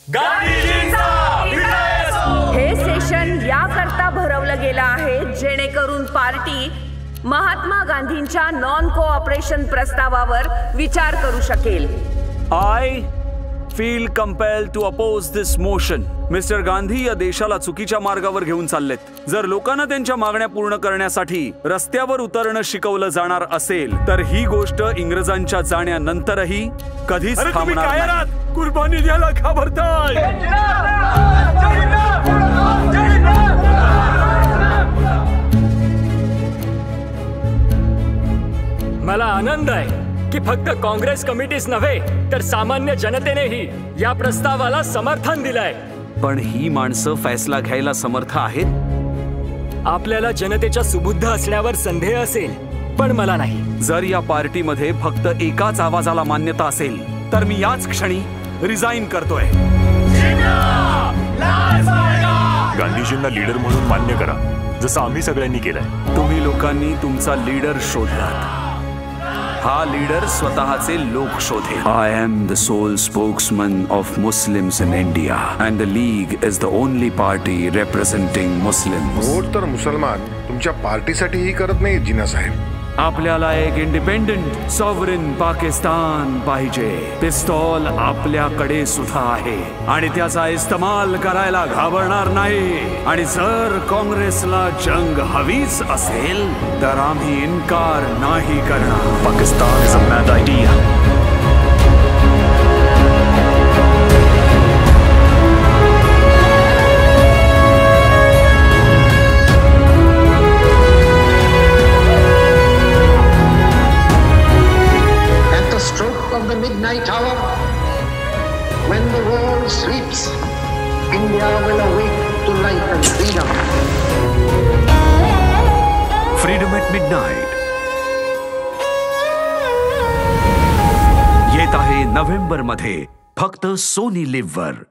हे सेशन याकरता भरवलं गेलं आहे जेणेकरून पार्टी महात्मा गांधींच्या नॉन कोऑपरेशन प्रस्तावावर विचार करू शकेल. I feel compelled to oppose this motion. Mister Gandhi या देशाला चुकीच्या मार्गावर घेऊन चाललेत. जर लोकांना त्यांच्या मागण्या पूर्ण करण्यासाठी रस्त्यावर उतरणं शिकवलं जाणार असेल तर ही गोष्ट इंग्रजांच्या जाण्यानंतरही कधीच थांबणार नाही. कुर्बानी द्यायला घाबरताय. मला आनंद आहे की फक्त काँग्रेस कमिटीच नव्हे तर सामान्य जनतेनेही या प्रस्तावाला समर्थन दिलंय. पण ही माणसं फैसला घ्यायला समर्थ आहेत. आपल्याला जनतेच्या सुबुद्ध असल्यावर संदेह असेल पण मला नाही. जर या पार्टीमध्ये फक्त एकाच आवाजाला मान्यता असेल तर मी याच क्षणी रिझाइन करतोय. गांधीजींना लीडर म्हणून मान्य करा जसं आम्ही सगळ्यांनी केलंय. तुम्ही लोकांनी तुमचा लीडर शोधलात. हा लीडर स्वतःचे लोक शोधेल. I am the sole spokesman of Muslims in India and the League is the only party representing Muslims. Vote तर मुसलमान तुमच्या पार्टीसाठीही करत नाही जिना साहेब. आपल्याला एक इंडिपेंडेंट सॉव्हरेन पाकिस्तान पाहिजे. पिस्तॉल आपल्याकडे सुद्धा आहे आणि त्याचा इस्तेमाल करायला घाबरणार नाही. आणि जर काँग्रेसला जंग हवीच असेल तर आम्ही इन्कार नाही करणार. Pakistan is a mad idea. The midnight hour, when the world sleeps, India will awake to life and freedom. Freedom at midnight. येत आहे नोव्हेंबर मध्ये फक्त सोनी लिव्ह वर.